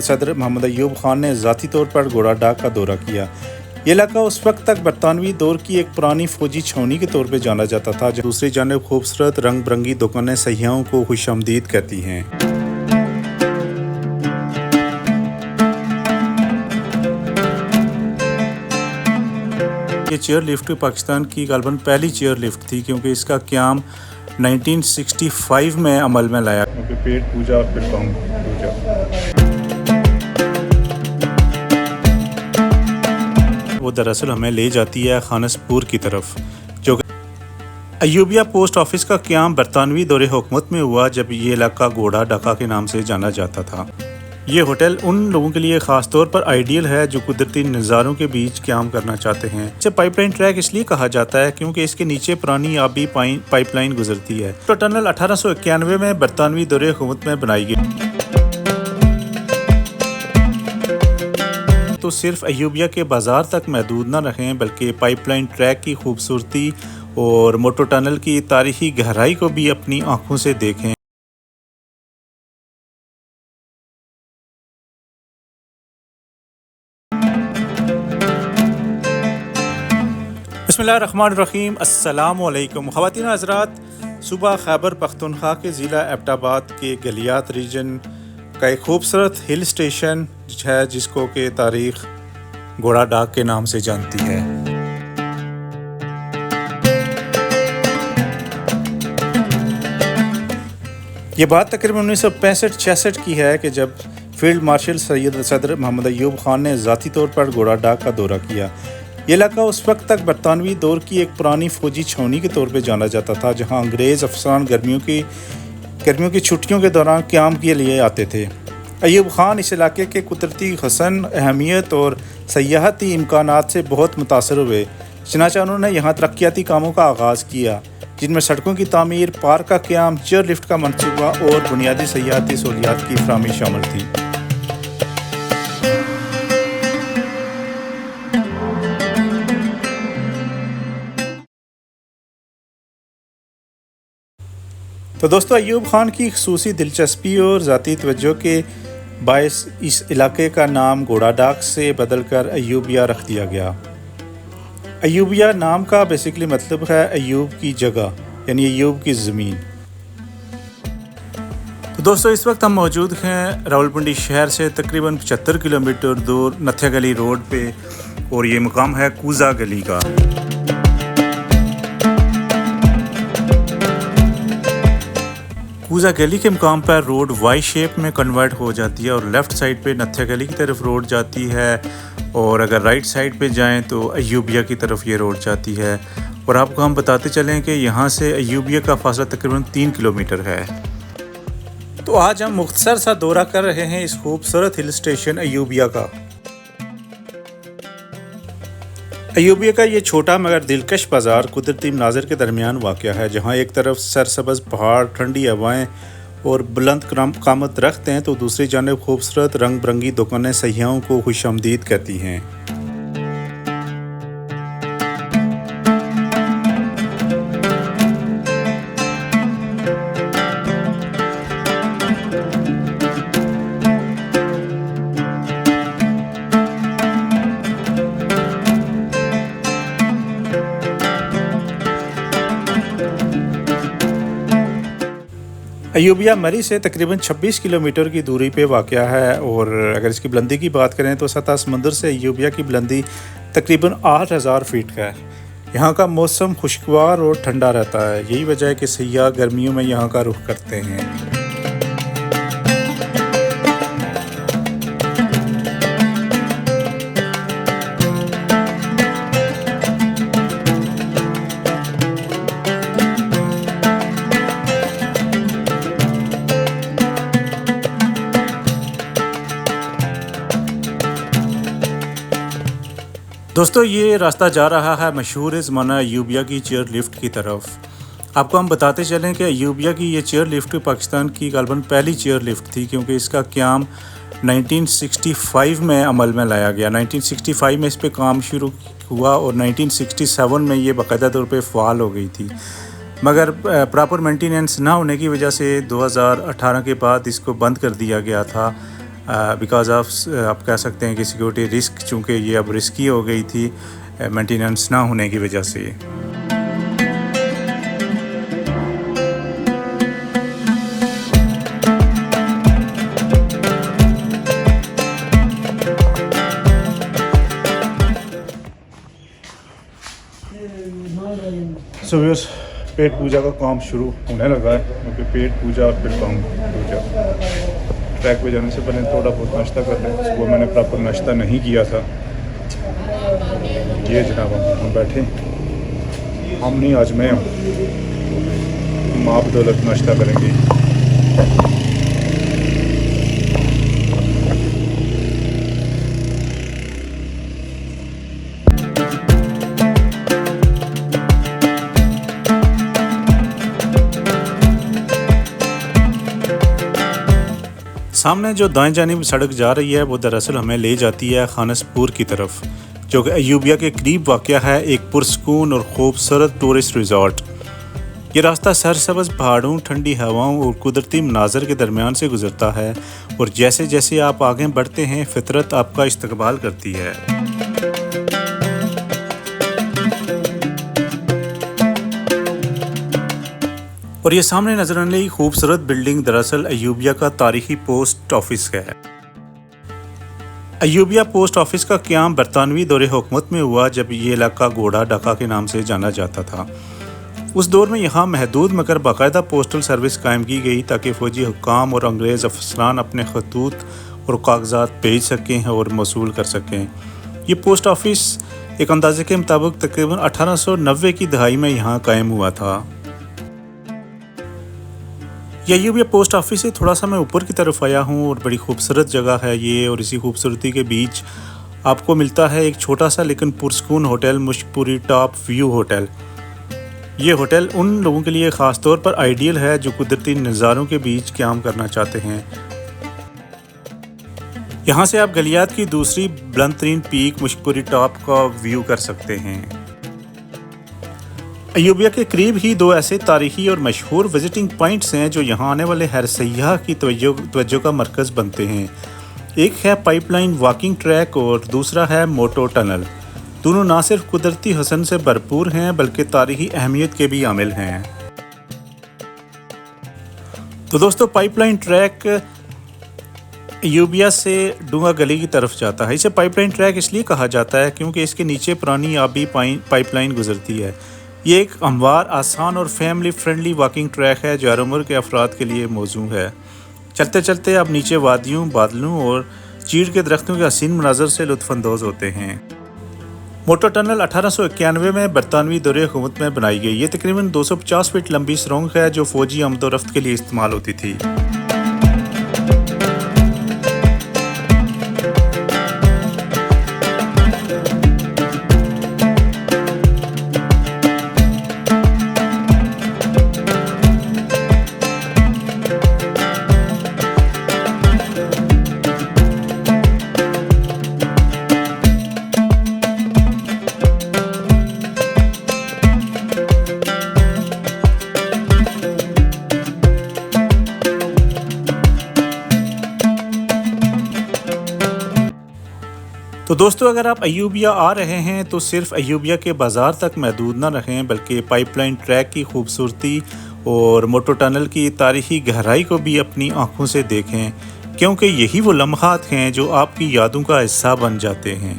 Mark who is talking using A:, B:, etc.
A: सदर मोहम्मद अय्यूब खान ने ज़ाती तौर पर घोड़ा डाक का दौरा किया। ये इलाका उस वक्त तक बरतानवी दौर की एक पुरानी फौजी छावनी के तौर पर जाना जाता था। दूसरी जानिब खूबसूरत रंग बिरंगी दुकानें सयाहों को खुशामदीद कहती हैं। ये चेयर लिफ्ट पाकिस्तान की गालबन पहली चेयर लिफ्ट थी, क्योंकि इसका क़याम 1965 में अमल में लाया। पेट पूजा और फिर पूजा। वो दरअसल हमें ले जाती है खानसपुर की तरफ। जो अयूबिया पोस्ट ऑफिस का क़याम बरतानवी दौरे हुकूमत में हुआ, जब ये इलाका घोड़ा डाका के नाम से जाना जाता था। ये होटल उन लोगों के लिए ख़ास तौर पर आइडियल है जो कुदरती नज़ारों के बीच क़याम करना चाहते हैं। इसे पाइपलाइन ट्रैक इसलिए कहा जाता है क्योंकि इसके नीचे पुरानी आबी पाइपलाइन गुजरती है। तो टनल 1891 में बरतानवी दौरे हुकूमत में बनाई गई। तो सिर्फ अयूबिया के बाज़ार तक महदूद न रहें, बल्कि पाइपलाइन ट्रैक की खूबसूरती और मोटो टनल की तारीखी गहराई को भी अपनी आँखों से देखें। बिस्मिल्लाहिर्रहमानिर्रहीम। अस्सलामुअलैकुम ख़वातीन व हज़रात, सुबह खैबर पख्तूनख्वा के ज़िला एबटाबाद के गलियात रीजन का एक खूबसूरत हिल स्टेशन है, जिसको के तारीख़ घोड़ा डाक के नाम से जानती है। ये बात तकरीबन 1965-66 की है कि जब फील्ड मार्शल सैयद सदर मोहम्मद अय्यूब खान ने ज़ाती तौर पर घोड़ा डाक का दौरा किया। ये इलाका उस वक्त तक बरतानवी दौर की एक पुरानी फौजी छावनी के तौर पर जाना जाता था, जहां अंग्रेज़ अफसरान गर्मियों की छुट्टियों के दौरान क़याम के लिए आते थे। अय्यूब खान इस इलाके के कुदरती हसन, अहमियत और सयाहती इम्कानात से बहुत मुतासर हुए। चनाचा उन्होंने यहाँ तरक्याती कामों का आगाज़ किया, जिनमें सड़कों की तामीर, पार्क का क़याम, चेयर लिफ्ट का मनसूबा और बुनियादी सयाहती सहूलियात की फराहमी शामिल थी। तो दोस्तों, अय्यूब खान की खुसूसी दिलचस्पी और ज़ाती तवज्जो के बायस इस इलाके का नाम घोड़ा डाक से बदलकर अयूबिया रख दिया गया। अयूबिया नाम का बेसिकली मतलब है अयूब की जगह, यानी अयूब की ज़मीन। तो दोस्तों, इस वक्त हम मौजूद हैं रावलपिंडी शहर से तकरीबन 75 किलोमीटर दूर नथिया गली रोड पे, और ये मुकाम है कूज़ा गली का। कूज़ा गली के मुकाम पर रोड वाई शेप में कन्वर्ट हो जाती है और लेफ़्ट साइड पे नथिया गली की तरफ रोड जाती है, और अगर राइट साइड पे जाएं तो अयूबिया की तरफ ये रोड जाती है। और आपको हम बताते चलें कि यहाँ से अयूबिया का फासला तकरीबन 3 किलोमीटर है। तो आज हम मुख्तसर सा दौरा कर रहे हैं इस खूबसूरत हिल स्टेशन अयूबिया का। अयूबिया का ये छोटा मगर दिलकश बाज़ार कुदरती मनाज़िर के दरमियान वाक़या है, जहाँ एक तरफ सरसब्ज़ पहाड़, ठंडी हवाएं और बुलंद कामत दरख्त हैं, तो दूसरी जानिब खूबसूरत रंग बिरंगी दुकानें सयाहों को खुशामदीद कहती हैं। अयूबिया मरी से तकरीबन 26 किलोमीटर की दूरी पे वाक़या है, और अगर इसकी बुलंदी की बात करें तो सतह समंदर से अयूबिया की बुलंदी तकरीबन 8000 फीट का है। यहाँ का मौसम खुशगवार और ठंडा रहता है, यही वजह है कि सयाह गर्मियों में यहाँ का रुख करते हैं। दोस्तों, ये रास्ता जा रहा है मशहूर ज़माना अयूबिया की चेयर लिफ्ट की तरफ। आपको हम बताते चलें कि अयूबिया की ये चेयर लिफ्ट पाकिस्तान की गालबन पहली चेयर लिफ्ट थी, क्योंकि इसका क़याम 1965 में अमल में लाया गया। 1965 में इस पर काम शुरू हुआ और 1967 में ये बाकायदा तौर पे फ़ाल हो गई थी, मगर प्रॉपर मेंटेनेंस ना होने की वजह से 2018 के बाद इसको बंद कर दिया गया था। बिकॉज़ ऑफ आप कह सकते हैं कि सिक्योरिटी रिस्क, चूँकि ये अब रिस्की हो गई थी मेंटेनेंस ना होने की वजह से। सुबह पेट पूजा का काम शुरू होने लगा है, क्योंकि पेट पूजा और फिर काम पूजा। ट्रैक पे जाने से पहले थोड़ा बहुत नाश्ता कर लें। सुबह मैंने प्रॉपर नाश्ता नहीं किया था। ये जनाब हम बैठे, हम नहीं आज मैं हूँ, माँ बदौलत नाश्ता करेंगे। सामने जो दाएं जानिब सड़क जा रही है वो दरअसल हमें ले जाती है खानसपुर की तरफ, जो कि अयूबिया के करीब वाक़या है एक पुरस्कून और खूबसूरत टूरिस्ट रिज़ॉर्ट। ये रास्ता सरसब्ज़ पहाड़ों, ठंडी हवाओं और कुदरती मनाज़र के दरमियान से गुज़रता है, और जैसे जैसे आप आगे बढ़ते हैं फितरत आपका इस्तकबाल करती है। और ये सामने नजर आने वाली खूबसूरत बिल्डिंग दरअसल अयूबिया का तारीखी पोस्ट ऑफिस है। अयूबिया पोस्ट ऑफिस का क़याम बरतानवी दौरे हुकूमत में हुआ, जब ये इलाका घोड़ा डाका के नाम से जाना जाता था। उस दौर में यहाँ महदूद मगर बाकायदा पोस्टल सर्विस कायम की गई, ताकि फ़ौजी हुक्काम और अंग्रेज़ अफसरान अपने खतूत और कागजात भेज सकें और मौसूल कर सकें। ये पोस्ट ऑफिस एक अंदाजे के मुताबिक तकरीबन 1890 की दहाई में यहाँ कायम हुआ था। ये अयूबिया पोस्ट ऑफिस से थोड़ा सा मैं ऊपर की तरफ आया हूँ, और बड़ी खूबसूरत जगह है ये। और इसी खूबसूरती के बीच आपको मिलता है एक छोटा सा लेकिन पुरस्कून hotel, Mushkpuri top view hotel. ये होटल उन लोगों के लिए ख़ास तौर पर आइडियल है जो कुदरती नज़ारों के बीच क़याम करना चाहते हैं। यहाँ से आप गलियात की दूसरी बुलंद तरीन पीक मुश्कपुरी टॉप का व्यू कर सकते हैं। अयूबिया के करीब ही दो ऐसे तारीखी और मशहूर विजिटिंग पॉइंट्स हैं जो यहाँ आने वाले हर सयाह की तवज्जो का मरकज़ बनते हैं। एक है पाइपलाइन वॉकिंग ट्रैक और दूसरा है मोटो टनल। दोनों ना सिर्फ कुदरती हसन से भरपूर हैं बल्कि तारीखी अहमियत के भी आमिल हैं। तो दोस्तों, पाइपलाइन ट्रैक अयूबिया से डूंगा गली की तरफ जाता है। इसे पाइपलाइन ट्रैक इसलिए कहा जाता है क्योंकि इसके नीचे पुरानी आबी पाइपलाइन गुजरती है। ये एक हमवार, आसान और फैमिली फ्रेंडली वॉकिंग ट्रैक है जो हर उम्र के अफराद के लिए मौजू है। चलते चलते आप नीचे वादियों, बादलों और चीड़ के दरख्तों के हसीन मनाज़र से लुत्फ़अंदोज़ होते हैं। मोटो टनल 1891 में बरतानवी दौरे हुकूमत में बनाई गई। ये तकरीबन 250 फीट लंबी सुरंग है जो फ़ौजी आमदोरफ्त के लिए इस्तेमाल होती थी। तो दोस्तों, अगर आप अयूबिया आ रहे हैं तो सिर्फ अयूबिया के बाज़ार तक महदूद ना रहें, बल्कि पाइपलाइन ट्रैक की खूबसूरती और मोटो टनल की तारीखी गहराई को भी अपनी आँखों से देखें, क्योंकि यही वो लम्हात हैं जो आपकी यादों का हिस्सा बन जाते हैं।